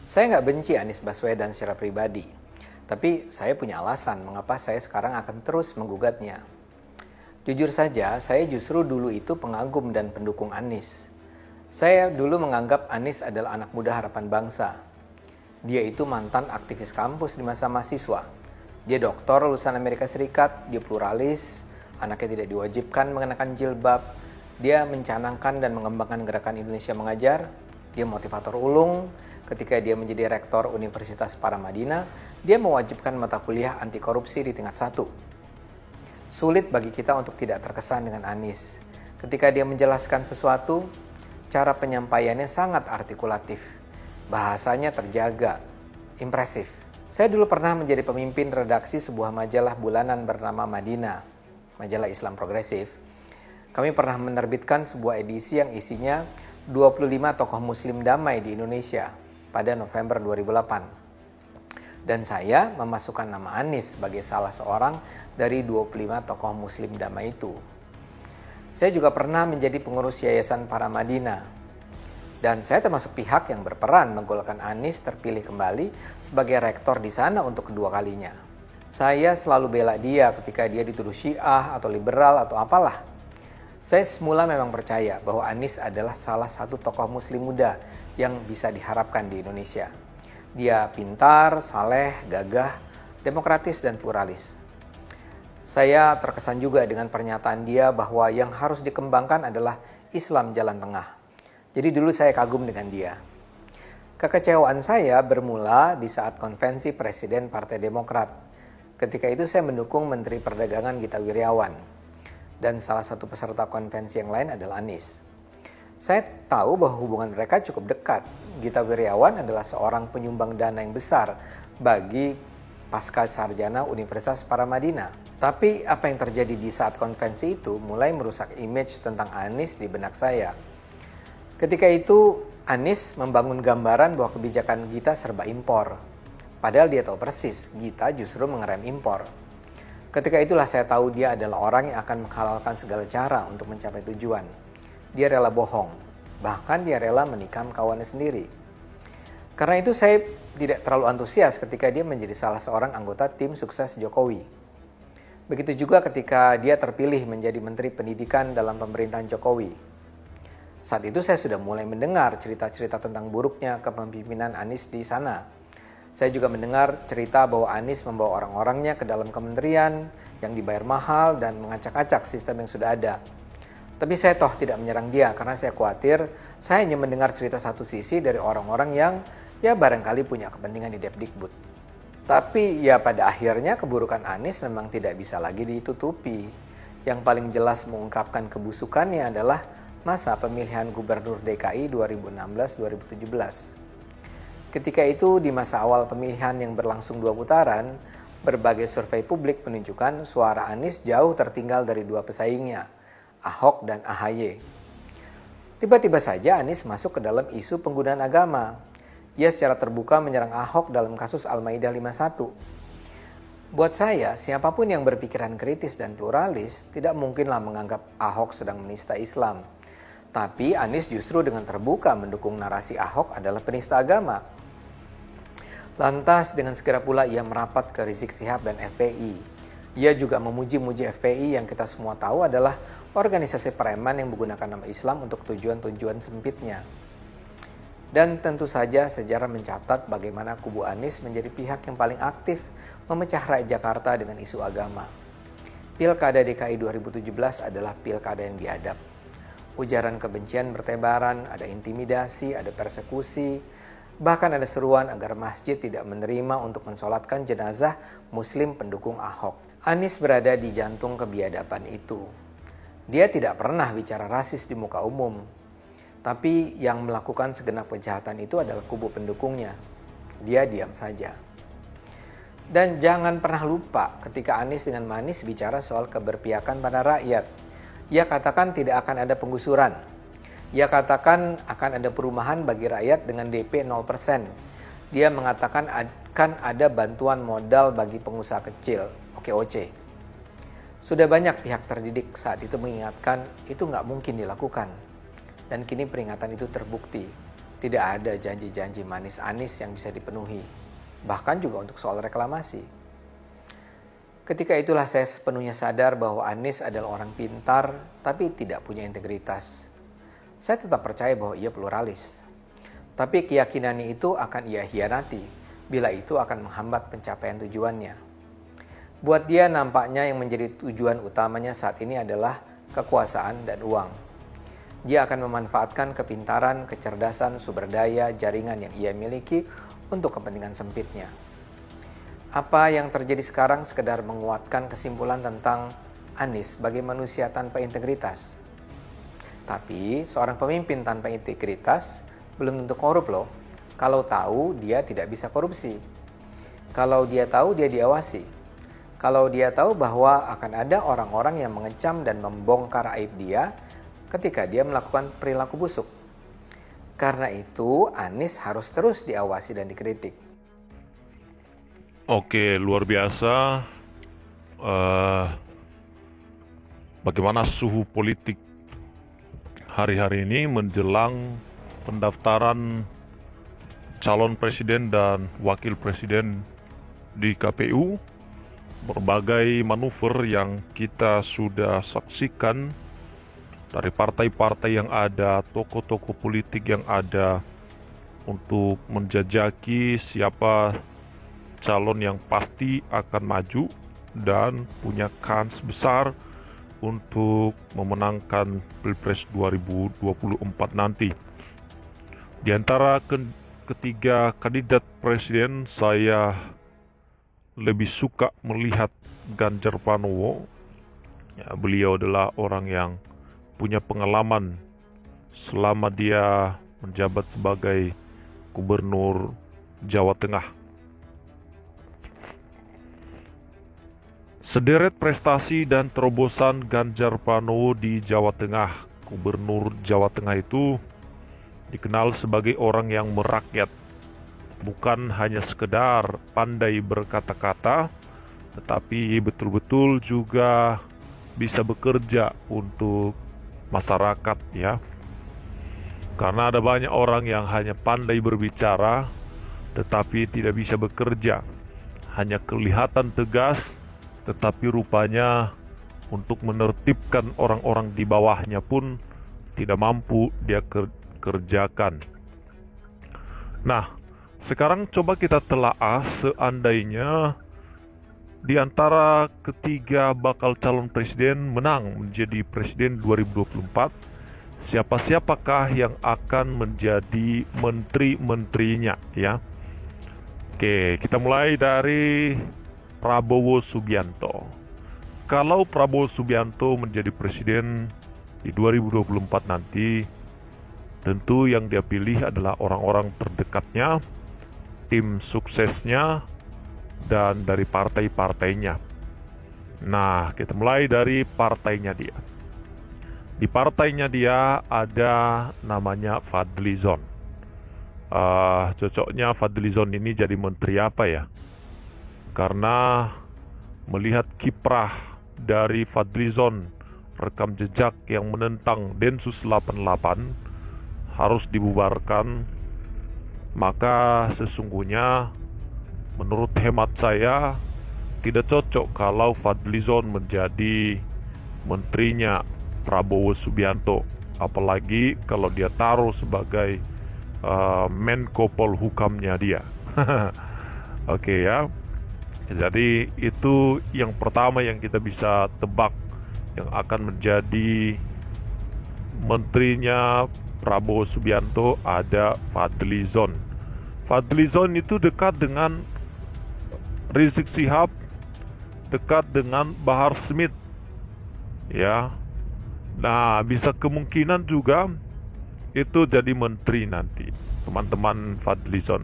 Saya nggak benci Anies Baswedan secara pribadi, tapi saya punya alasan mengapa saya sekarang akan terus menggugatnya. Jujur saja, saya justru dulu itu pengagum dan pendukung Anies. Saya dulu menganggap Anies adalah anak muda harapan bangsa. Dia itu mantan aktivis kampus di masa mahasiswa. Dia doktor lulusan Amerika Serikat, dia pluralis, anaknya tidak diwajibkan mengenakan jilbab, dia mencanangkan dan mengembangkan gerakan Indonesia Mengajar, dia motivator ulung. Ketika dia menjadi rektor Universitas Paramadina, dia mewajibkan mata kuliah anti korupsi di tingkat 1. Sulit bagi kita untuk tidak terkesan dengan Anies. Ketika dia menjelaskan sesuatu, cara penyampaiannya sangat artikulatif. Bahasanya terjaga, impresif. Saya dulu pernah menjadi pemimpin redaksi sebuah majalah bulanan bernama Madinah, majalah Islam progresif. Kami pernah menerbitkan sebuah edisi yang isinya 25 tokoh muslim damai di Indonesia pada November 2008. Dan saya memasukkan nama Anies sebagai salah seorang dari 25 tokoh muslim damai itu. Saya juga pernah menjadi pengurus Yayasan Paramadina. Dan saya termasuk pihak yang berperan menggolkan Anies terpilih kembali sebagai rektor di sana untuk kedua kalinya. Saya selalu bela dia ketika dia dituduh Syiah atau liberal atau apalah. Saya semula memang percaya bahwa Anies adalah salah satu tokoh muslim muda yang bisa diharapkan di Indonesia. Dia pintar, saleh, gagah, demokratis dan pluralis. Saya terkesan juga dengan pernyataan dia bahwa yang harus dikembangkan adalah Islam jalan tengah. Jadi dulu saya kagum dengan dia. Kekecewaan saya bermula di saat konvensi Presiden Partai Demokrat. Ketika itu saya mendukung Menteri Perdagangan Gita Wirjawan. Dan salah satu peserta konvensi yang lain adalah Anies. Saya tahu bahwa hubungan mereka cukup dekat. Gita Wirjawan adalah seorang penyumbang dana yang besar bagi pasca sarjana Universitas Paramadina. Tapi apa yang terjadi di saat konvensi itu mulai merusak image tentang Anies di benak saya. Ketika itu Anies membangun gambaran bahwa kebijakan Gita serba impor. Padahal dia tahu persis Gita justru mengerem impor. Ketika itulah saya tahu dia adalah orang yang akan menghalalkan segala cara untuk mencapai tujuan. Dia rela bohong, bahkan dia rela menikam kawannya sendiri. Karena itu saya tidak terlalu antusias ketika dia menjadi salah seorang anggota tim sukses Jokowi. Begitu juga ketika dia terpilih menjadi Menteri Pendidikan dalam pemerintahan Jokowi. Saat itu saya sudah mulai mendengar cerita-cerita tentang buruknya kepemimpinan Anies di sana. Saya juga mendengar cerita bahwa Anies membawa orang-orangnya ke dalam kementerian yang dibayar mahal dan mengacak-acak sistem yang sudah ada. Tapi saya toh tidak menyerang dia karena saya khawatir saya hanya mendengar cerita satu sisi dari orang-orang yang ya barangkali punya kepentingan di Depdikbud. Tapi ya pada akhirnya keburukan Anies memang tidak bisa lagi ditutupi. Yang paling jelas mengungkapkan kebusukannya adalah masa pemilihan gubernur DKI 2016-2017. Ketika itu di masa awal pemilihan yang berlangsung 2 putaran, berbagai survei publik menunjukkan suara Anies jauh tertinggal dari 2 pesaingnya, Ahok dan AHY. Tiba-tiba saja Anies masuk ke dalam isu penggunaan agama. Ia secara terbuka menyerang Ahok dalam kasus Al-Maidah 51. Buat saya, siapapun yang berpikiran kritis dan pluralis tidak mungkinlah menganggap Ahok sedang menista Islam. Tapi Anies justru dengan terbuka mendukung narasi Ahok adalah penista agama. Lantas dengan segera pula ia merapat ke Rizik Syihab dan FPI. Ia juga memuji-muji FPI yang kita semua tahu adalah organisasi preman yang menggunakan nama Islam untuk tujuan-tujuan sempitnya. Dan tentu saja sejarah mencatat bagaimana kubu Anies menjadi pihak yang paling aktif memecah rakyat Jakarta dengan isu agama. Pilkada DKI 2017 adalah pilkada yang biadab. Ujaran kebencian bertebaran, ada intimidasi, ada persekusi, bahkan ada seruan agar masjid tidak menerima untuk mensolatkan jenazah muslim pendukung Ahok. Anies berada di jantung kebiadaban itu. Dia tidak pernah bicara rasis di muka umum, tapi yang melakukan segenap kejahatan itu adalah kubu pendukungnya. Dia diam saja. Dan jangan pernah lupa ketika Anies dengan manis bicara soal keberpihakan pada rakyat. Ia katakan tidak akan ada penggusuran. Ia katakan akan ada perumahan bagi rakyat dengan DP 0%. Dia mengatakan akan ada bantuan modal bagi pengusaha kecil, OKOC. Sudah banyak pihak terdidik saat itu mengingatkan itu nggak mungkin dilakukan. Dan kini peringatan itu terbukti. Tidak ada janji-janji manis Anies yang bisa dipenuhi, bahkan juga untuk soal reklamasi. Ketika itulah saya sepenuhnya sadar bahwa Anies adalah orang pintar tapi tidak punya integritas. Saya tetap percaya bahwa ia pluralis. Tapi keyakinannya itu akan ia hianati bila itu akan menghambat pencapaian tujuannya. Buat dia nampaknya yang menjadi tujuan utamanya saat ini adalah kekuasaan dan uang. Dia akan memanfaatkan kepintaran, kecerdasan, sumber daya, jaringan yang ia miliki untuk kepentingan sempitnya. Apa yang terjadi sekarang sekedar menguatkan kesimpulan tentang Anies sebagai manusia tanpa integritas. Tapi seorang pemimpin tanpa integritas belum tentu korup loh. Kalau tahu dia tidak bisa korupsi. Kalau dia tahu dia diawasi. Kalau dia tahu bahwa akan ada orang-orang yang mengecam dan membongkar aib dia ketika dia melakukan perilaku busuk. Karena itu Anies harus terus diawasi dan dikritik. Oke, luar biasa. Bagaimana suhu politik hari-hari ini menjelang pendaftaran calon presiden dan wakil presiden di KPU? Berbagai manuver yang kita sudah saksikan dari partai-partai yang ada, tokoh-tokoh politik yang ada untuk menjajaki siapa calon yang pasti akan maju dan punya kans besar untuk memenangkan Pilpres 2024 nanti. Di antara ketiga kandidat presiden, saya lebih suka melihat Ganjar Pranowo. Ya, beliau adalah orang yang punya pengalaman selama dia menjabat sebagai Gubernur Jawa Tengah. Sederet prestasi dan terobosan Ganjar Pranowo di Jawa Tengah. Gubernur Jawa Tengah itu dikenal sebagai orang yang merakyat, bukan hanya sekedar pandai berkata-kata, tetapi betul-betul juga bisa bekerja untuk masyarakat, ya. Karena ada banyak orang yang hanya pandai berbicara tetapi tidak bisa bekerja. Hanya kelihatan tegas tetapi rupanya untuk menertibkan orang-orang di bawahnya pun tidak mampu dia kerjakan. Nah, sekarang coba kita telaah seandainya di antara ketiga bakal calon presiden menang menjadi presiden 2024, siapa-siapakah yang akan menjadi menteri-menterinya, ya? Oke, kita mulai dari Prabowo Subianto. Kalau Prabowo Subianto menjadi presiden di 2024 nanti, tentu yang dia pilih adalah orang-orang terdekatnya, tim suksesnya, dan dari partai-partainya. Nah, kita mulai dari partainya dia. Di partainya dia ada namanya Fadlizon. Cocoknya Fadlizon ini jadi menteri apa ya? Karena melihat kiprah dari Fadlizon, rekam jejak yang menentang Densus 88 harus dibubarkan, maka sesungguhnya menurut hemat saya tidak cocok kalau Fadlizon menjadi menterinya Prabowo Subianto, apalagi kalau dia taruh sebagai Menko Polhukamnya dia. Oke, ya. Jadi itu yang pertama yang kita bisa tebak yang akan menjadi menterinya Prabowo Subianto, ada Fadlizon. Fadlizon itu dekat dengan Rizik Syihab, dekat dengan Bahar Smith, ya. Nah, bisa kemungkinan juga itu jadi menteri nanti, teman-teman Fadlizon.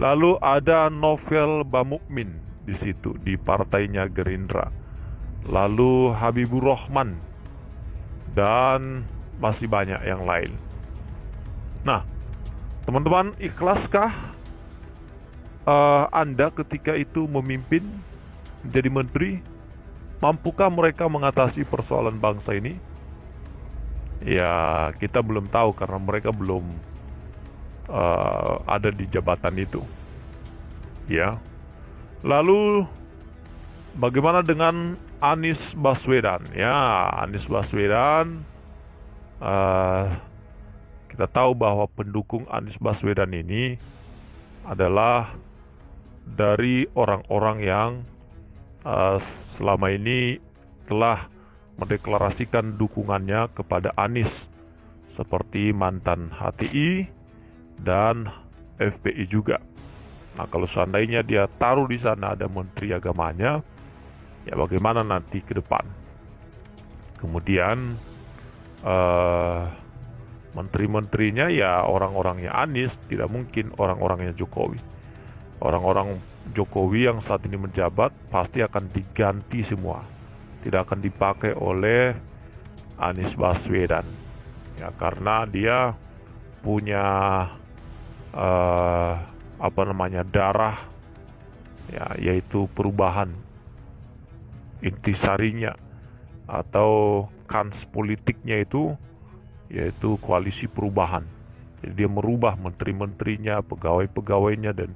Lalu ada Novel Bamukmin di situ di partainya Gerindra. Lalu Habibur Rahman dan masih banyak yang lain. Nah, teman-teman, ikhlaskah Anda ketika itu memimpin menjadi menteri? Mampukah mereka mengatasi persoalan bangsa ini? Ya, kita belum tahu karena mereka belum ada di jabatan itu. Ya. Lalu bagaimana dengan Anies Baswedan? Ya, Anies Baswedan, kita tahu bahwa pendukung Anies Baswedan ini adalah dari orang-orang yang selama ini telah mendeklarasikan dukungannya kepada Anies, seperti mantan HTI dan FPI juga. Nah, kalau seandainya dia taruh di sana ada menteri agamanya, ya bagaimana nanti ke depan? Kemudian menteri-menterinya ya orang-orangnya Anies, tidak mungkin orang-orangnya Jokowi. Orang-orang Jokowi yang saat ini menjabat pasti akan diganti semua, tidak akan dipakai oleh Anies Baswedan. Ya, karena dia punya darah, ya, yaitu perubahan. Intisarinya atau kans politiknya itu yaitu koalisi perubahan. Jadi dia merubah menteri-menterinya, pegawai-pegawainya, dan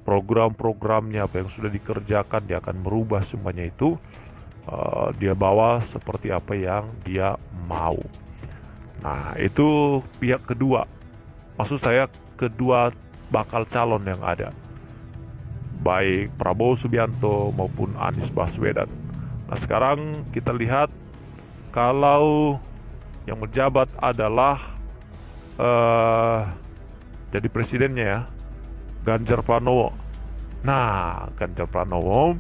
program-programnya, apa yang sudah dikerjakan dia akan merubah semuanya itu. Dia bawa seperti apa yang dia mau. Nah, itu pihak kedua. Maksud saya kedua bakal calon yang ada, baik Prabowo Subianto maupun Anies Baswedan. Nah, sekarang kita lihat kalau yang menjabat adalah jadi presidennya ya, Ganjar Pranowo. Nah, Ganjar Pranowo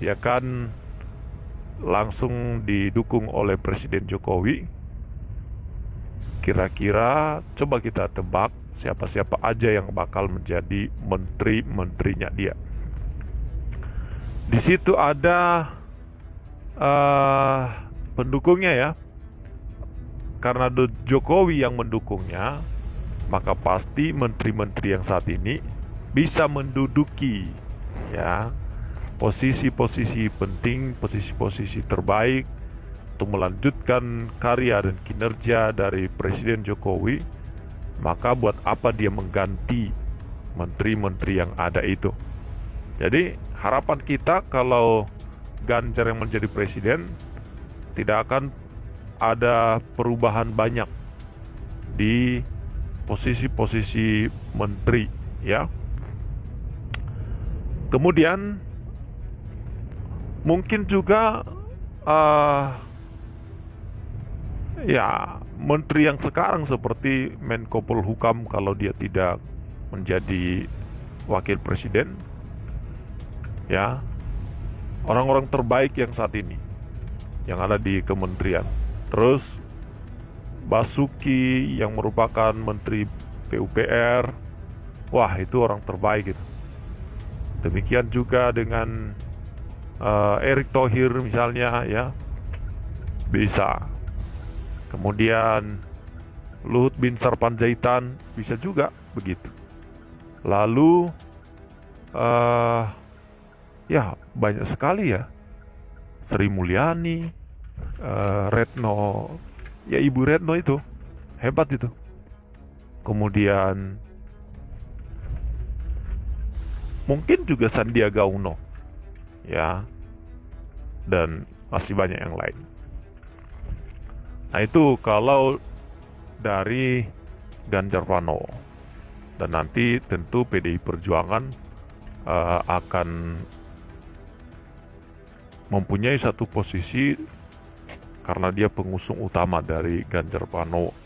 dia kan langsung didukung oleh Presiden Jokowi. Kira-kira coba kita tebak siapa-siapa aja yang bakal menjadi menteri-menterinya dia. Di situ ada pendukungnya ya. Karena Jokowi yang mendukungnya, maka pasti menteri-menteri yang saat ini bisa menduduki ya posisi-posisi penting, posisi-posisi terbaik untuk melanjutkan karya dan kinerja dari Presiden Jokowi. Maka buat apa dia mengganti menteri-menteri yang ada itu? Jadi harapan kita kalau Ganjar yang menjadi presiden, tidak akan ada perubahan banyak di posisi-posisi menteri ya. Kemudian mungkin juga ya menteri yang sekarang seperti Menko Polhukam, kalau dia tidak menjadi wakil presiden, ya orang-orang terbaik yang saat ini yang ada di kementerian. Terus Basuki yang merupakan menteri PUPR, wah itu orang terbaik gitu. Demikian juga dengan Erick Thohir misalnya ya, bisa. Kemudian Luhut Binsar Panjaitan bisa juga begitu. Lalu ya banyak sekali ya, Sri Mulyani, Retno, ya Ibu Retno itu hebat itu. Kemudian mungkin juga Sandiaga Uno ya, dan masih banyak yang lain. Nah itu kalau dari Ganjar Pranowo. Dan nanti tentu PDI Perjuangan akan mempunyai satu posisi karena dia pengusung utama dari Ganjar Pranowo.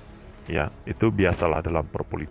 Ya, itu biasalah dalam perpolitikan.